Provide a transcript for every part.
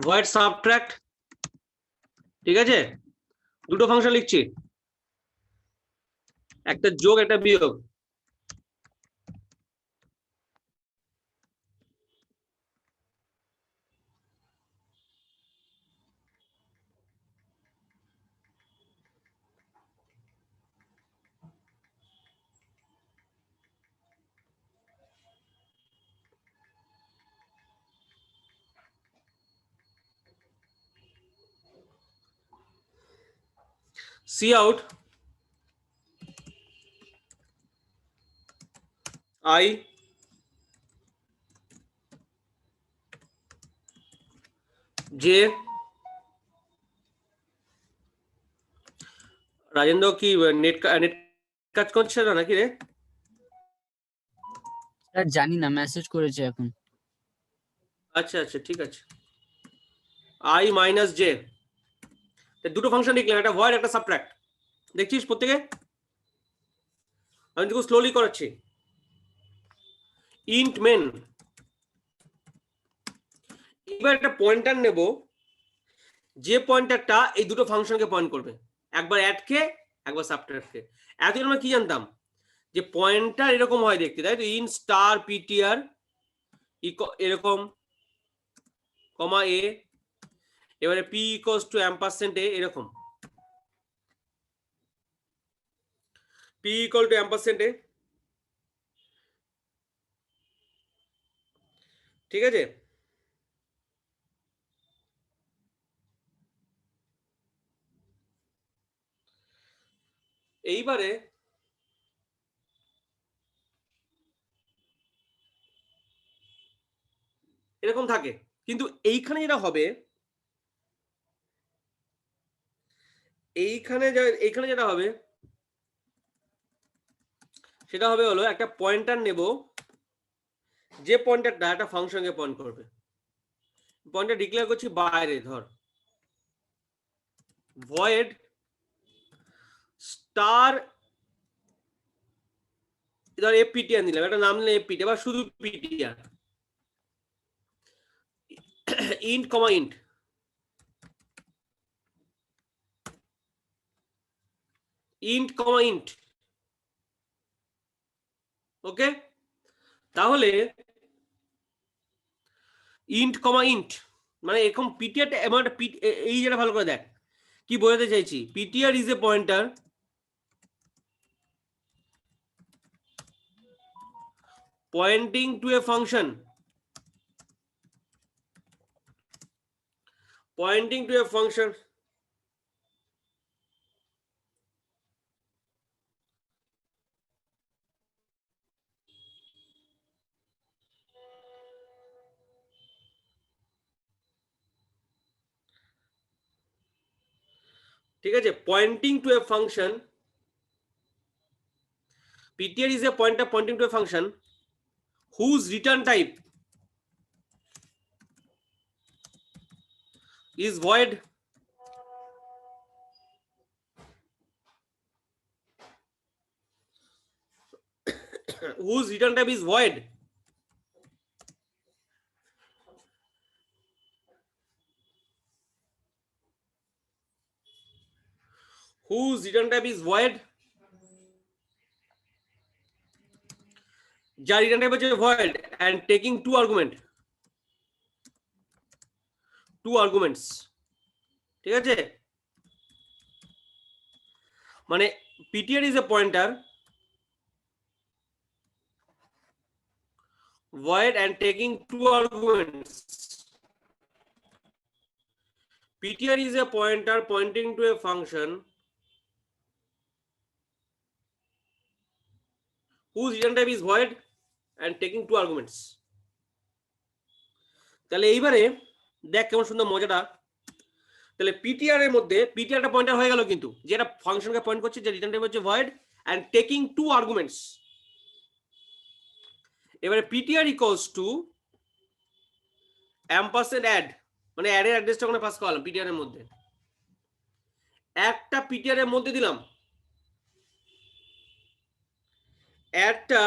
Void subtract, ঠিক আছে, দুটো ফাংশন লিখছি, একটা যোগ একটা বিয়োগ। C out I J, Rajendra কি নেট কাজ করছে না নাকি রে? স্যার জানি না, মেসেজ করেছে এখন। আচ্ছা আচ্ছা ঠিক আছে। I মাইনাস জে, দুটো ফাংশন লিখলাম, একটা ভয়েড একটা সাবট্রাক্ট। দেখছিস প্রত্যেকে? আমি দেখো স্লোলি করাচ্ছি। ইন্ট মেন, এবার একটা পয়েন্টার নেব, যে পয়েন্টারটা এই দুটো ফাংশনকে পয়েন্ট করবে, একবার অ্যাডকে একবার সাবট্রাক্টকে। এতদিন আমরা কি জানতাম যে পয়েন্টার এরকম হয় দেখতে, তাই তো, ইন স্টার পিটিআর এরকম কমা এ, এবারে পি ইকুয়ালস টু অ্যাম্পারসেন্ট এ এরকম, পি ইকুয়াল টু অ্যাম্পারসেন্ট এ, ঠিক আছে। এইবারে এরকম থাকে, কিন্তু এইখানে যেটা হবে, এইখানে যেটা হবে সেটা হবে হলো একটা পয়েন্টার নেব, যে পয়েন্টারটা একটা ফাংশনকে পয়েন্ট করবে। পয়েন্টার ডিক্লেয়ার করছি বাইরে, ধর ভয়েড স্টার, ধর এপিটিআর নিলাম, একটা নাম নিলাম এপিটি, এবার শুধু PTR, int comma int, int comma int, ওকে। তাহলে ইন্ট কমা ইন্ট মানে এরকম পিটিআরটা এমন একটা এই যেটা ভালো করে দেখ কি বোঝাতে চাইছি। PTR is a pointer pointing to a function, pointing to a function ঠিক আছে, pointing to a function, ptr is a pointer pointing to a function whose return type is void, whose return type is void, whose return type is void, যার return type হচ্ছে void and taking two arguments, ঠিক আছে। মানে ptr is a pointer void and taking two arguments, PTR is a pointer pointing to a function whose return type is void and taking two arguments. তাহলে এইবারে দেখ কেমন সুন্দর মজাটা। তাহলে পিটিআর এর মধ্যে পিটিআরটা পয়েন্টার হয়ে গেল, কিন্তু যেটা ফাংশনকে পয়েন্ট করছে, যে রিটার্ন টাইপ হচ্ছে void and taking two arguments. এবারে PTR equals to ampersand add, মানে অ্যাডের অ্যাড্রেসটা ওখানে পাস করালাম পিটিআর এর মধ্যে। একটা পিটিআর এর মধ্যে দিলাম, অ্যাডটা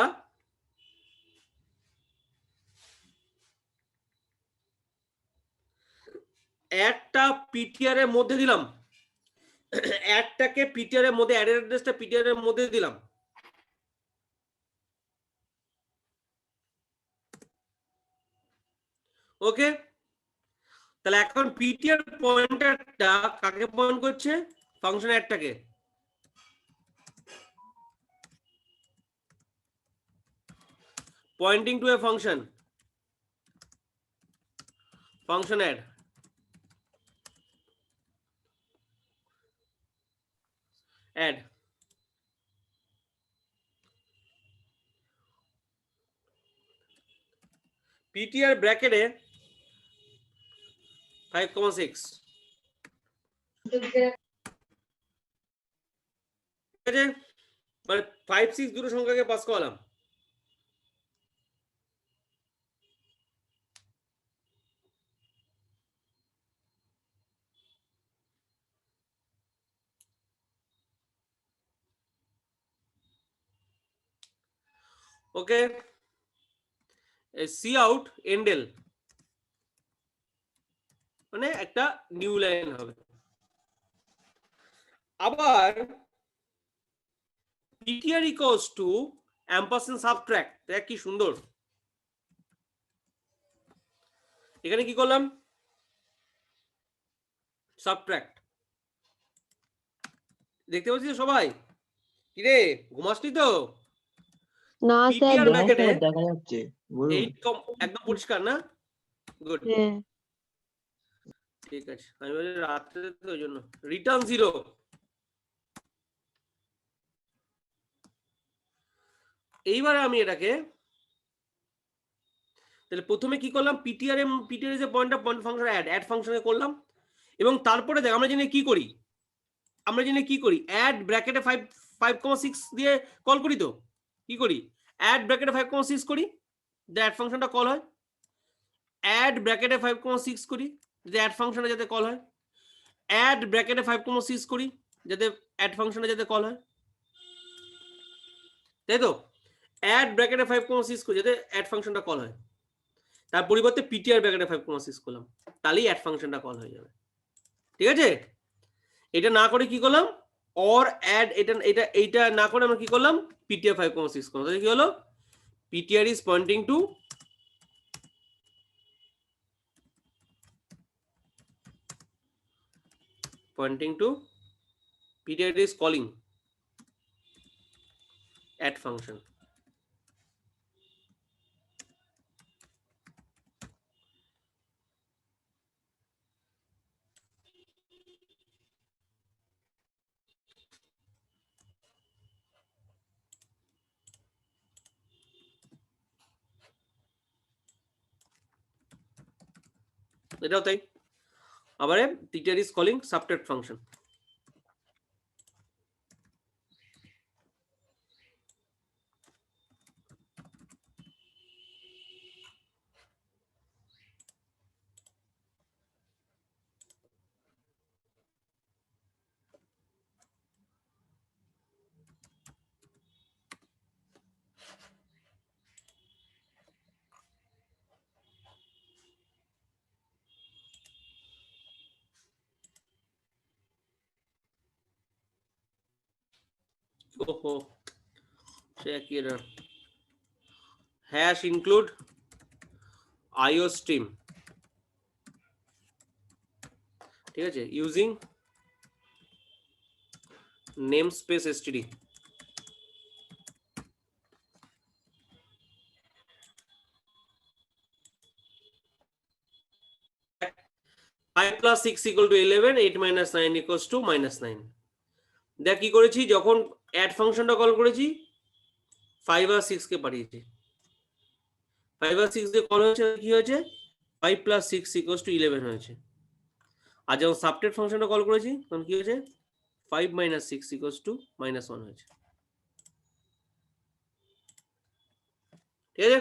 একটা পিটিআর এর মধ্যে দিলাম, অ্যাডটাকে পিটিআর এর মধ্যে, অ্যাডের অ্যাড্রেসটা পিটিআর এর মধ্যে দিলাম। ওকে, তাহলে এখন পিটিআর পয়েন্টারটা কাকে পয়েন্ট করছে? ফাংশন অ্যাডটাকে। Pointing to a function, function add. Add PTR ব্র্যাকেটে 5,6, ঠিক আছে, মানে 5, 6 দুটো সংখ্যাকে পাস করালাম। ওকে, সি আউট এন্ডেল মানে একটা নিউ লাইন হবে। আবার PTR equals to Ampersand subtract. দেখ কি সুন্দর, এখানে কি করলাম? সাবট্রাক্ট। দেখতে পাচ্ছিস সবাই? কিরে ঘুমাসনি তো? না স্যার, পিটিআর ব্র্যাকেটে দেখা যাচ্ছে, বলুন। একদম পরিষ্কার না? গুড, হ্যাঁ ঠিক আছে। আমি বলি রাত্রে তো, ওই জন্য রিটার্ন 0। এইবারে আমি এটাকে, তাহলে প্রথমে কি করলাম? পিটিআর যে পয়েন্ট ফাংশন অ্যাড ফাংশনে করলাম, এবং তারপরে দেখ আমরা জেনে কি করি, অ্যাড ব্র্যাকেটে 5,6 দিয়ে কল করি। তো কি করি? অ্যাড ব্র্যাকেটে 5,6 করি, যে অ্যাড ফাংশনটা কল হয়। অ্যাড ব্র্যাকেটে 5,6 করি, যে অ্যাড ফাংশনে যাতে কল হয়। অ্যাড ব্র্যাকেটে 5,6 করি, যাতে অ্যাড ফাংশনে যাতে কল হয়, তাই তো? অ্যাড ব্র্যাকেটে 5,6 করি যাতে অ্যাড ফাংশনটা কল হয়। তার পরিবর্তে পিটিআর ব্র্যাকেটে 5,6 করলাম, তাহলেই অ্যাড ফাংশনটা কল হয়ে যাবে। ঠিক আছে, এটা না করে কি করলাম? অর অ্যাড, এইটা না করে আমরা কি করলাম? পিটিআর 5,6 করলাম। তাহলে কি হলো? PTR is pointing to PTR is calling add function. এটাও তাই। আবার PTR is calling subtract function. ওহো, সে কি এর hash include IO stream, ঠিক আছে, using namespace std। 5 plus 6 equal to 11, 8 minus 9 equals to -9. দেখ কি করেছি, যখন অ্যাড ফাংশনটা কল করেছি 5 আর 6 কে পাঠিয়েছি, 5 আর 6 দিয়ে কল হয়েছে, কি হয়েছে 5 plus 6 equals to 11 হয়েছে। আর যখন সাবট্রেক্ট ফাংশনটা কল করেছি তখন কি হয়েছে 5 minus 6 equals to -1 হয়েছে। ঠিক আছে,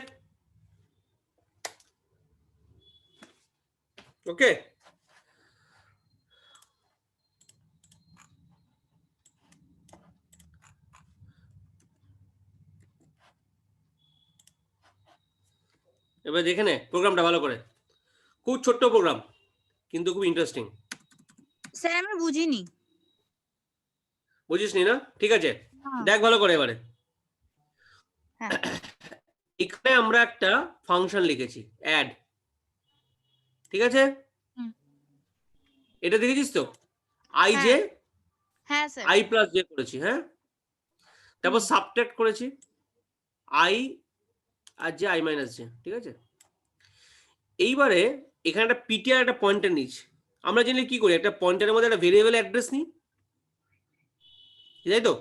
ওকে। এবার দেখে নে প্রোগ্রামটা ভালো করে, খুব ছোট্ট প্রোগ্রাম কিন্তু খুব ইন্টারেস্টিং। স্যার আমি বুঝিনি। বুঝিস নি না? ঠিক আছে, হ্যাঁ। দেখ ভালো করে এবারে। হ্যাঁ। এখানে আমরা একটা ফাংশন লিখেছি অ্যাড, ঠিক আছে? হুম। এটা দেখেছিস তো, আই হ্যাঁ। জে হ্যাঁ স্যার। আই প্লাস জে করেছি, হ্যাঁ। তারপর সাবট্রাক্ট করেছি আই আর জে আই মাইনাস জে, ঠিক আছে? এইবারে এখানে একটা পিটিআর একটা পয়েন্টার নিচ্ছি। আমরা জেনে কি করি, একটা পয়েন্টারের মধ্যে একটা ভেরিয়েবল অ্যাড্রেস নিই, তাই তো?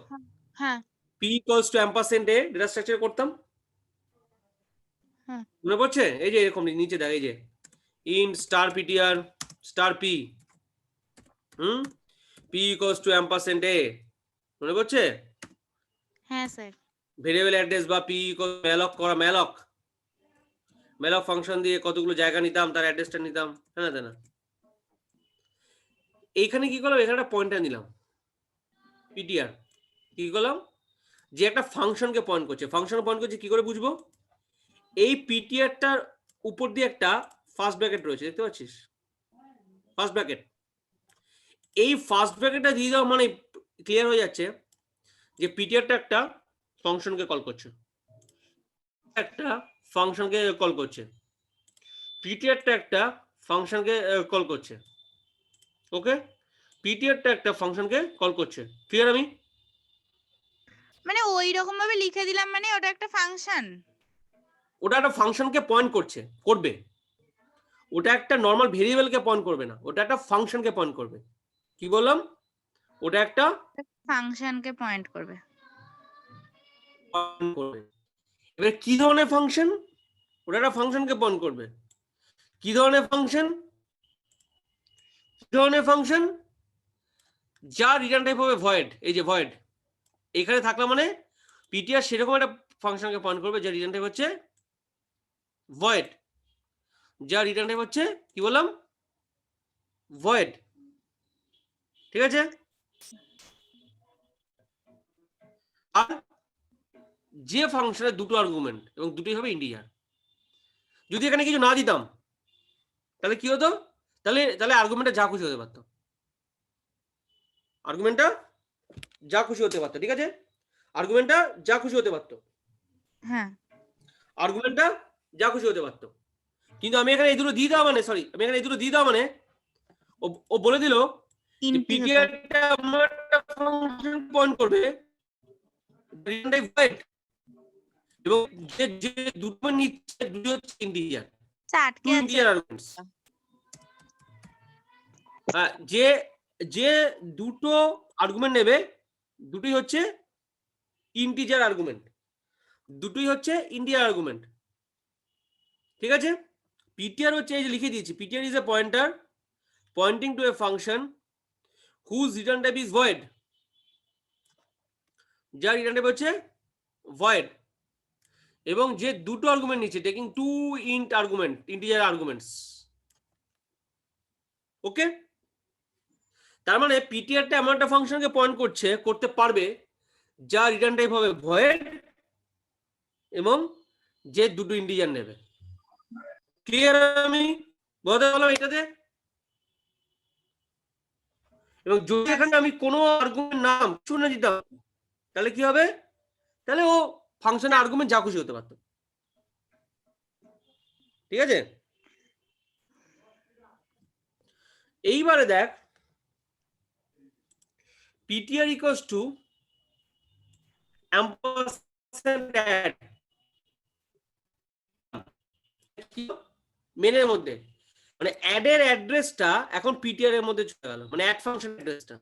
হ্যাঁ। P equals to ampersand A data structure করতাম, হ্যাঁ। মনে পড়ছে? এই যে এরকম নিচে দেখ, এই যে int star PTR star P, P equals to ampersand A, মনে পড়ছে? হ্যাঁ স্যার। ভেরিয়েবল অ্যাড্রেস বা পি ম্যালক করা, ম্যালক ফাংশন দিয়ে কতগুলো জায়গা নিতাম, তার অ্যাড্রেসটা নিতাম, হ্যাঁ না? এইখানে কি করলাম, এখানে একটা পয়েন্টার নিলাম পিটিআর, কি করলাম, যে একটা ফাংশনকে পয়েন্ট করছে, ফাংশন পয়েন্ট করছে, কি করে বুঝবো? এই পিটিআরটার উপর দিয়ে একটা ফার্স্ট ব্র্যাকেট রয়েছে, দেখতে পাচ্ছিস? ফার্স্ট ব্র্যাকেট, এই ফার্স্ট ব্র্যাকেটটা দিয়ে দেওয়া মানে ক্লিয়ার হয়ে যাচ্ছে যে পিটিআরটা একটা ফাংশনকে কল করছে, একটা ফাংশনকে কল করছে, পিটিআরটা একটা ফাংশনকে কল করছে, ওকে? পিটিআরটা একটা ফাংশনকে কল করছে, ক্লিয়ার? আমি মানে ওই রকম ভাবে লিখে দিলাম, মানে ওটা একটা ফাংশন, ওটা একটা ফাংশনকে পয়েন্ট করবে, ওটা একটা নর্মাল ভেরিয়েবলকে পয়েন্ট করবে না, ওটা একটা ফাংশনকে পয়েন্ট করবে। কি বললাম? ওটা একটা ফাংশনকে পয়েন্ট করবে। এবার কি ধরনের ফাংশন? ওটা একটা ফাংশনকে পয়েন্ট করবে। কি ধরনের ফাংশন? যা রিটার্ন টাইপ হবে ভয়েড, এই যে ভয়েড এখানে থাকলে মানে পিটিআর সেরকম একটা ফাংশনকে পয়েন্ট করবে যা রিটার্ন টাইপ হচ্ছে ভয়েড, যা রিটার্ন টাইপ হচ্ছে কি বললাম, ভয়েড, ঠিক আছে? আর যে ফাংশনের দুটো আর্গুমেন্ট এবং দুটোই হবে ইন্টিজার, যদি এখানে কিছু না দিতাম তাহলে কি হতো, তাহলে আর্গুমেন্টটা যা খুশি হতে পারতো, আর্গুমেন্টটা যা খুশি হতে পারতো, ঠিক আছে? আর্গুমেন্টটা যা খুশি হতে পারতো, হ্যাঁ। আর্গুমেন্টটা যা খুশি হতে পারতো। কিন্তু আমি এখানে এই দুটো দিয়ে দেওয়া মানে, সরি, আমি এখানে এই দুটো দিয়ে দেওয়া মানে ও বলে দিল যে পিটিআরটা আমার একটা ফাংশন পয়েন্ট করবে রিটার্ন টাইপ ভয়েড, এবং যে যে দুটো নিচ্ছে দুটো হচ্ছে ইন্টিজার, টু ইন্টিজার আর্গুমেন্টস। যে যে দুটো আর্গুমেন্ট নেবে দুটোই হচ্ছে ইন্টিজার আর্গুমেন্ট, দুটোই হচ্ছে ইন্টিজার আর্গুমেন্ট, ঠিক আছে? পিটিআর হচ্ছে, এই যে লিখে দিয়েছি, PTR is a pointer pointing to a function whose return type is void, যার রিটার্ন টাইপ হচ্ছে ভয়েড, এবং যে দুটো আর্গুমেন্ট নিচ্ছে taking two integer arguments, okay? তার মানে পিটিআরটা এমন একটা ফাংশনকে পয়েন্ট করতে পারবে যা রিটার্ন টাইপ হবে ভয়েড এবং যে দুটো ইন্টিজার নেবে, ক্লিয়ার? আমি বলতে পারলাম এটাতে? এবং যদি এখানে আমি কোনো আর্গুমেন্ট নাম শুনে দিতাম তাহলে কি হবে, তাহলে ও ফাংশনের আর্গুমেন্ট যা খুশি হতে পারতো, ঠিক আছে? এইবারে দেখ PTR equals to ampersand add মেনের মধ্যে, মানে অ্যাড এর অ্যাড্রেসটা এখন পিটিআর এর মধ্যে চলে গেল, মানে অ্যাড ফাংশন অ্যাড্রেসটা।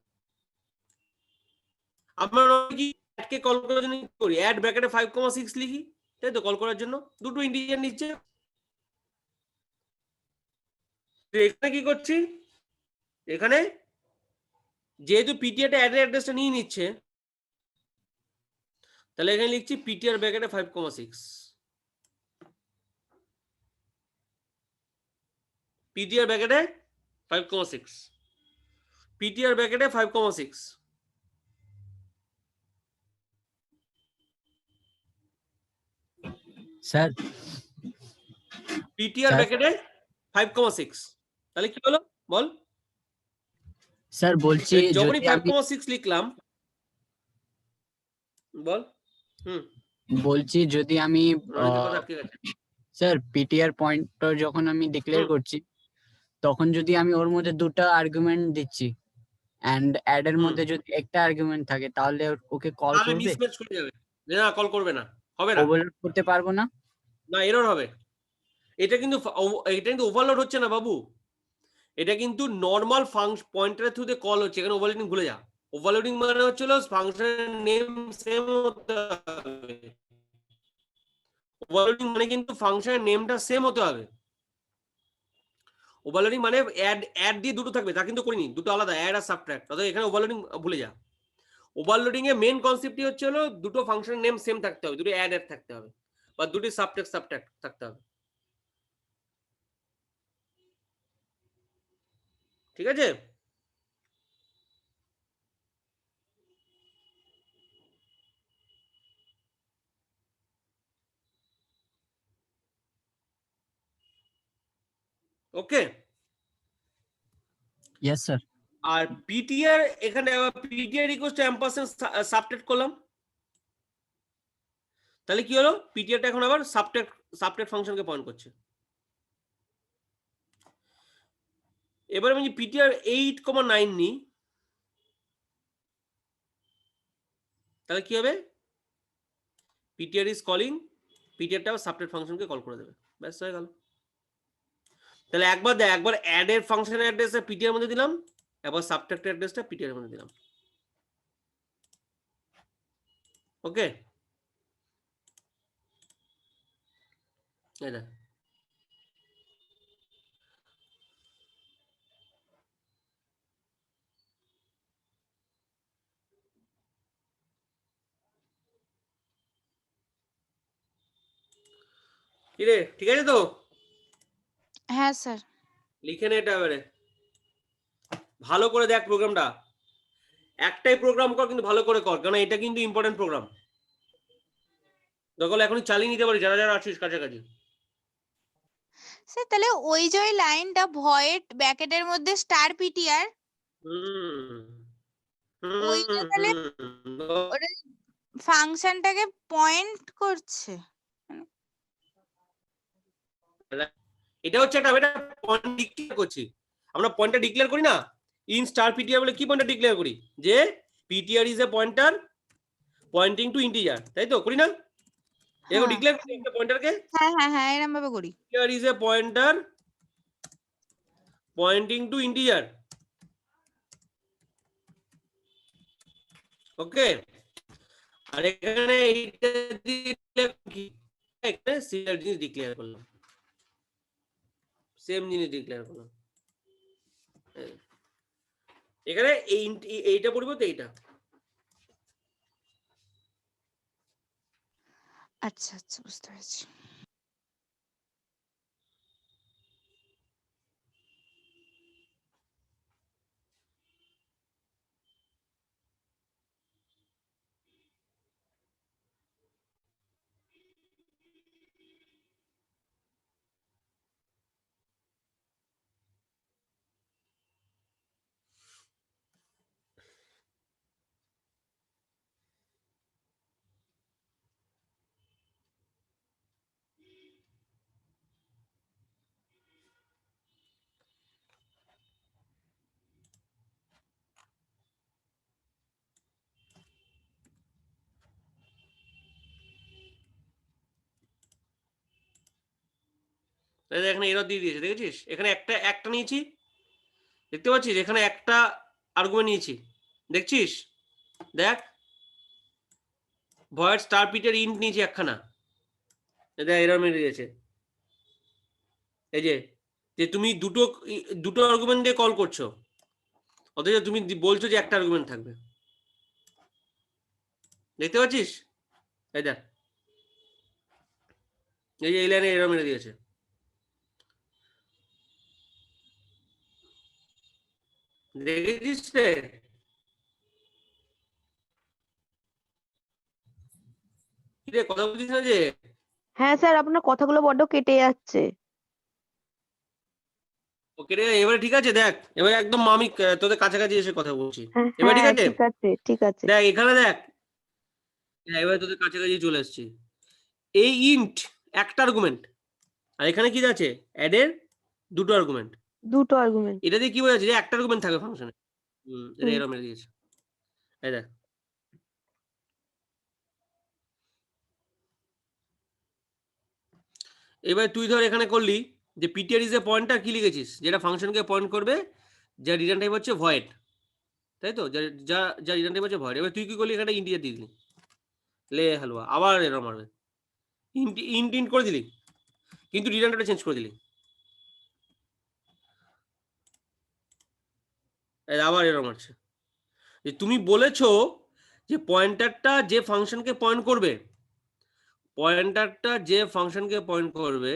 আমরা কি অ্যাড কে কল করার জন্য কি করি, অ্যাড ব্র্যাকেটে 5,6 লিখি, তাই তো? কল করার জন্য দুটো ইন্টিজার নিচ্ছে। এখানে কি করছি, এখানে যেহেতু পিটিআর টা অ্যাড এর অ্যাড্রেসটা নিয়ে নিচ্ছে, তাহলে এখানে লিখছি পিটিআর ব্র্যাকেটে 5,6, পিটিআর ব্র্যাকেটে 5,6, পিটিআর ব্র্যাকেটে 5,6, স্যার পিটিআর স্যার ব্র্যাকেটে 5,6, তাহলে কি হলো বল? স্যার বলছি যখনই যদি আমি 5,6 লিখলাম, বল। হুম, বলছি যদি আমি রনিতের কথা আটকে গেছে। স্যার পিটিআর পয়েন্টার যখন আমি ডিক্লেয়ার হুম। করছি, তখন যদি আমি ওর মধ্যে দুটো আর্গুমেন্ট দিচ্ছি এন্ড অ্যাড এর হুম। মধ্যে যদি একটা আর্গুমেন্ট থাকে, তাহলে ওকে কল তাহলে করবে? মিসম্যাচ করে যাবে, না কল করবে না, হবে না, ওভারলোড করতে পারবো না? না এরর হবে। এটা কিন্তু ওভারলোড হচ্ছে না বাবু, এটা কিন্তু নর্মাল ফাংশন পয়েন্টারের থ্রুতে কল হচ্ছে, এখানে ওভারলোডিং ভুলে যা। ওভারলোডিং মানে হচ্ছিল ফাংশনের নেম সেম হতে হবে, ওভারলোডিং মানে কিন্তু ফাংশনের নেমটা সেম হতে হবে। ওভারলোডিং মানে অ্যাড দিয়ে দুটো থাকবে, তা কিন্তু করিনি, দুটো আলাদা, অ্যাড আর সাবট্রাক্ট। অর্থাৎ এখানে ওভারলোডিং ভুলে যা। ওভারলোডিং এর মেন কনসেপ্টই হচ্ছে হলো দুটো ফাংশনের নেম সেম থাকতে হবে, দুটো অ্যাড থাকতে হবে, বা দুটি সাবট্রাক্ট থাকতে হবে, ঠিক আছে? ওকে। Yes sir. আর পিটিআর, এখানে PTR equals to ampersand subtract করলাম, তাহলে কি হলো, পিটিআরটা এখন আবার সাবট্রাক্ট ফাংশনকে পয়েন্ট করছে। এবার আমি পিটিআর 8,9 নিই, তাহলে কি হবে, পিটিআর ইজ কলিং, পিটিআরটা আবার সাবট্রাক্ট ফাংশনকে কল করে দেবে, ব্যাস হয়ে গেল। তাহলে একবার দেখ, একবার অ্যাড এর ফাংশন অ্যাড্রেসটা পিটিআর মধ্যে দিলাম, একবার সাবট্রাক্ট অ্যাড্রেসটা পিটিআর মধ্যে দিলাম। ওকে, এই দেখ। কি রে, ঠিক আছে তো? হ্যাঁ স্যার। লিখে নে এটা এবারে, ভালো করে দেখ প্রোগ্রামটা, একটাই প্রোগ্রাম কর কিন্তু ভালো করে কর, কারণ এটা কিন্তু ইম্পর্টেন্ট প্রোগ্রাম। দরকার এখনই চালিয়ে নিতে পারি যারা যারা আছিস কাছাকাছি। স্যার তাহলে ওই যে ওই লাইনটা ভয়েড ব্র্যাকেটের মধ্যে স্টার পিটিআর, হুম ওইটা তাহলে ওটা ফাংশনটাকে পয়েন্ট করছে। এটা হচ্ছে একটা পয়েন্ট ডিক্লেয়ার করছি, আমরা পয়েন্টটা ডিক্লেয়ার করি না, ইন স্টার পিটিআর বলে কি পয়েন্টটা ডিক্লেয়ার করি, যে PTR is a pointer pointing to integer, তাই তো করি না? এরকম হ্যাঁ ডিক্লেয়ার করি একটা পয়েন্টারকে, হ্যাঁ হ্যাঁ হ্যাঁ এরকম ভাবে করি। PTR is a pointer pointing to integer. Okay, আর এখানে এইটা দিয়ে কি, এখানে সিরিয়াল জিনিস ডিক্লেয়ার করলাম, সেম জিনিস ডিক্লেয়ার করলাম। এখানে এইটা পরিবর্তে এইটা। আচ্ছা আচ্ছা বুঝতে পেরেছি। এখানে এরর দিয়ে দিয়েছে, দেখেছিস? এখানে একটা নিয়েছি, দেখতে পাচ্ছিস? এখানে একটা আর্গুমেন্ট নিয়েছি, দেখছিস? দেখ, ভয়েড স্টার পিটের ইন্ট নিয়েছি একখানা, দেখ এরর মেরে দিয়েছে। এই যে তুমি দুটো আর্গুমেন্ট দিয়ে কল করছো, অথচ তুমি বলছো যে একটা আর্গুমেন্ট থাকবে, দেখতে পাচ্ছিস? এই দেখ, এই যে এই লাইনে এরর মেরে দিয়েছে। দেখেছিস রে? কি রে, কথা বলছিস না যে? হ্যাঁ স্যার, আপনার কথাগুলো বড্ড কেটে যাচ্ছে। ওকে রে, এবারে ঠিক আছে? দেখ এবারে একদম আমি তোদের কাছাকাছি এসে কথা বলছি, হ্যাঁ এবার ঠিক হ্যাঁ, আছে? ঠিক আছে ঠিক আছে। দেখ এখানে দেখ, হ্যাঁ, এবারে তোদের কাছাকাছি চলে এসেছি। এই ইন্ট একটা আর্গুমেন্ট, আর এখানে কি আছে? অ্যাডের দুটো আর্গুমেন্ট। দুটো আর্গুমেন্ট। এটা দিয়ে কি বোঝাচ্ছে? যে একটা আর্গুমেন্ট থাকবে ফাংশনে। এটা হুম। এরর মেরে দিয়েছে, এই দেখ। এবার তুই ধর এখানে করলি যে পিটিআর ইজ এ পয়েন্টার, কি লিখেছিস? যেটা ফাংশনকে পয়েন্ট করবে, যা রিটার্ন টাইপ হচ্ছে ভয়েড, তাই তো? যা যা যা রিটার্ন টাইপ হচ্ছে ভয়েড। এবার তুই কি করলি? এখানে ইন্টিজার দিয়ে দিলি, লে হালুয়া, আবার এরর মারবে। ইন্ট ইন্ট করে দিলি, কিন্তু রিটার্ন টাইপটা চেঞ্জ করে দিলি, এই আবার এরর মারছে। যে তুমি বলেছো যে পয়েন্টারটা যে ফাংশনকে পয়েন্ট করবে, পয়েন্টারটা যে ফাংশনকে পয়েন্ট করবে,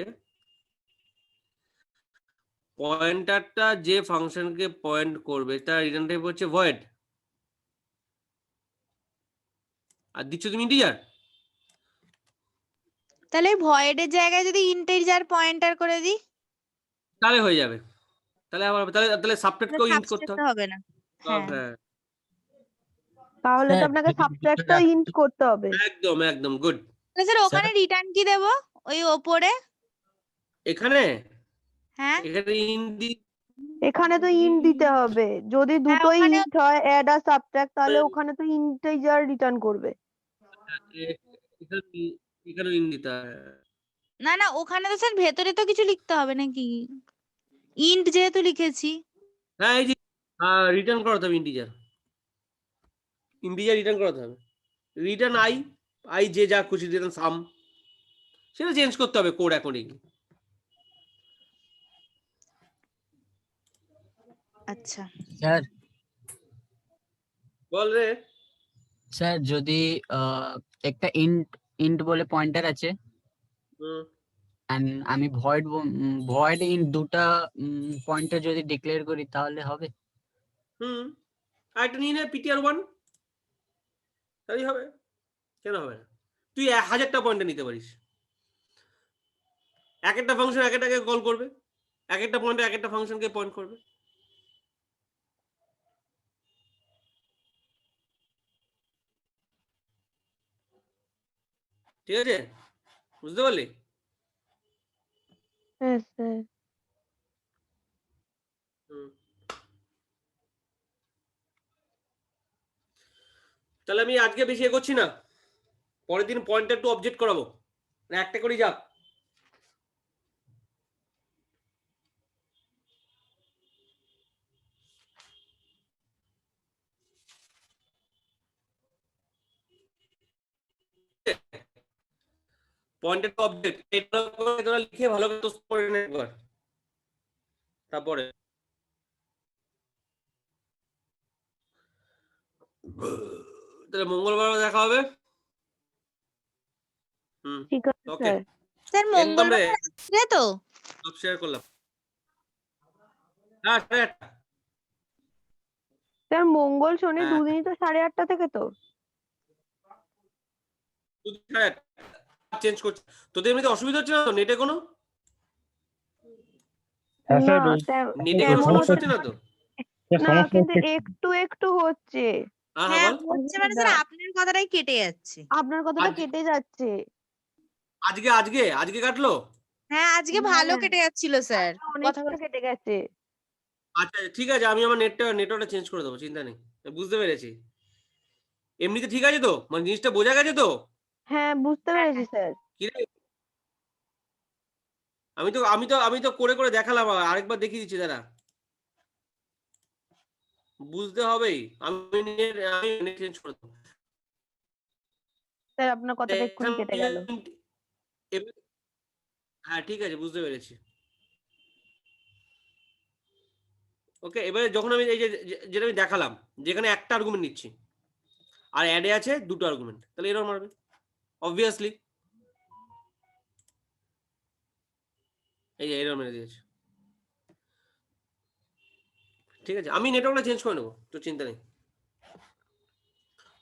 পয়েন্টারটা যে ফাংশনকে পয়েন্ট করবে তার রিটার্ন টাইপ হচ্ছে ভয়েড, আর দিচ্ছ তুমি ইন্টিজার। তাহলে ভয়েডের জায়গায় যদি ইন্টিজার পয়েন্টার করে দিই, তাহলে হয়ে যাবে। তাহলে আবার তাহলে সাবট্রাক্টকেও ইন্ট করতে সাবস্ট্রাক্ট হবে। হবে না। হ্যাঁ, হ্যাঁ, তাহলে তো স্যার, আপনাকে যদি সাবট্রাক্টটা ইন্ট করতে হবে। একদম একদম গুড। তাহলে স্যার ওখানে রিটার্ন কি দেবো ওই ওপরে? এখানে হ্যাঁ এখানে ইন্ট এখানে তো ইন্ট দিতে হবে। যদি হ্যাঁ, দুটোই ওখানে ইন্ট হয়, অ্যাড আর সাবট্রাক্ট, তাহলে ওখানে তো ইন্টিজার রিটার্ন করবে। এখানে ইন্ট দিতে হয়। না না, ওখানে তো স্যার ভেতরে তো কিছু লিখতে হবে নাকি? ইন্ট যেহেতু লিখেছি। হ্যাঁ, এই যে রিটার্ন করাতে হবে ইন্টিজার, ইন্টিজার রিটার্ন করাতে হবে। রিটার্ন আই যে যা খুশি, রিটার্ন সাম, সেটা চেঞ্জ করতে হবে কোড অ্যাকর্ডিংলি। আচ্ছা, স্যার, বল রে। স্যার যদি একটা ইন্ট ইন্ট বলে পয়েন্টার আছে, হুম, and আমি ভয়েড ইন্ট দুটা পয়েন্টার যদি ডিক্লেয়ার করি তাহলে হবে? আর একটা নিয়ে নে পিটিআর1, তাই হবে। কেন হবে না? তুই 1000টা পয়েন্টে নিতে পারিস, এক একটা ফাংশন এক একটাকে কল করবে, এক একটা পয়েন্টে এক একটা ফাংশনকে পয়েন্ট করবে। ঠিক আছে, বুঝতে পারলি? হ্যাঁ স্যার। হুম। তাহলে আমি আজকে বেশি এগোচ্ছি না, পরের দিন পয়েন্টার টু অবজেক্ট করাবো, না একটা করেই যাক। পয়েন্টার টু অবজেক্ট এটা তোরা লিখে ভালো করে তোর করে নে একবার, তারপরে তাহলে মঙ্গলবার দেখা হবে। হুম, ঠিক আছে ওকে, স্যার। স্যার একদম মঙ্গলবার রে, রাত্রে তো? সব শেয়ার করলাম। হ্যাঁ, 8:30। স্যার মঙ্গল শনি হ্যাঁ, দুদিনই তো 8:30 থেকে তো। চেঞ্জ করছি। তোদের এমনিতে অসুবিধা হচ্ছে না তো নেটে কোনো? হ্যাঁ না স্যার, নেটে কোনো তেমন সমস্যা হচ্ছে হচ্ছে না তো? না, কিন্তু একটু একটু হচ্ছে। হ্যাঁ হ্যাঁ বল। হচ্ছে, মানে স্যার আপনার কথাটাই কেটে যাচ্ছে। আপনার কথাটা কেটে যাচ্ছে। আজকে আজকে আজকে কাটলো? হ্যাঁ আজকে ভালো হ্যাঁ, কেটে যাচ্ছিল স্যার। কথা অনেকটা কেটে গেছে। আচ্ছা ঠিক আছে, আমি আমার নেটওয়ার্কটা চেঞ্জ করে দেবো, চিন্তা নেই, বুঝতে পেরেছি। এমনিতে ঠিক আছে তো, মানে জিনিসটা বোঝা গেছে তো? হ্যাঁ বুঝতে পেরেছি স্যার। কি রে, আমি তো করে করে দেখালাম, আরেকবার দেখিয়ে দিচ্ছি দাঁড়া, বুঝতে হবেই। আমি নেট চেঞ্জ করে দেবো। স্যার আপনার কথাটা এক্ষুনি কেটে গেল। হ্যাঁ ঠিক আছে, বুঝতে পেরেছি। ওকে, এবারে যখন আমি এই যে যেটা আমি দেখালাম, যেখানে একটা আর্গুমেন্ট নিচ্ছি আর অ্যাডে আছে দুটো আর্গুমেন্ট, তাহলে এরকম মারবে অবভিয়াসলি। এই যে এরকম মেরে দিয়েছে। ঠিক আছে, আমি নেটওয়ার্কটা চেঞ্জ করে নেবো, তো চিন্তা নেই।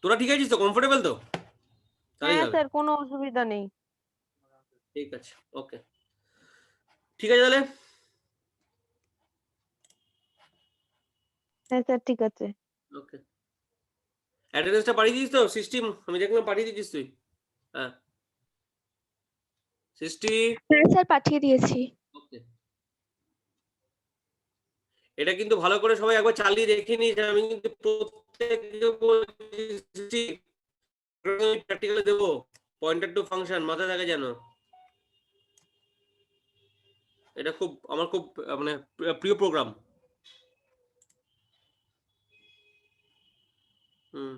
তোরা ঠিক আছিস তো, কমফোর্টেবল তো? তাই হ্যাঁ হবে। স্যার, কোনো অসুবিধা নেই। ঠিক আছে, ওকে, ঠিক আছে তাহলে। হ্যাঁ স্যার, ঠিক আছে। ওকে, অ্যাড্রেসটা পাঠিয়ে দিস তো সিস্টেম, আমি দেখলাম পাঠিয়ে দিচ্ছিস তুই। হ্যাঁ সিস্টি, হ্যাঁ স্যার, পাঠিয়ে দিয়েছি। ওকে। এটা কিন্তু ভালো করে সবাই একবার চালিয়ে দেখে নিস, আমি কিন্তু প্রত্যেককে প্র্যাকটিক্যালে দেবো। পয়েন্টার টু ফাংশন মাথায় থাকে যেন। এটা খুব আমার খুব মানে প্রিয় প্রোগ্রাম। হুম।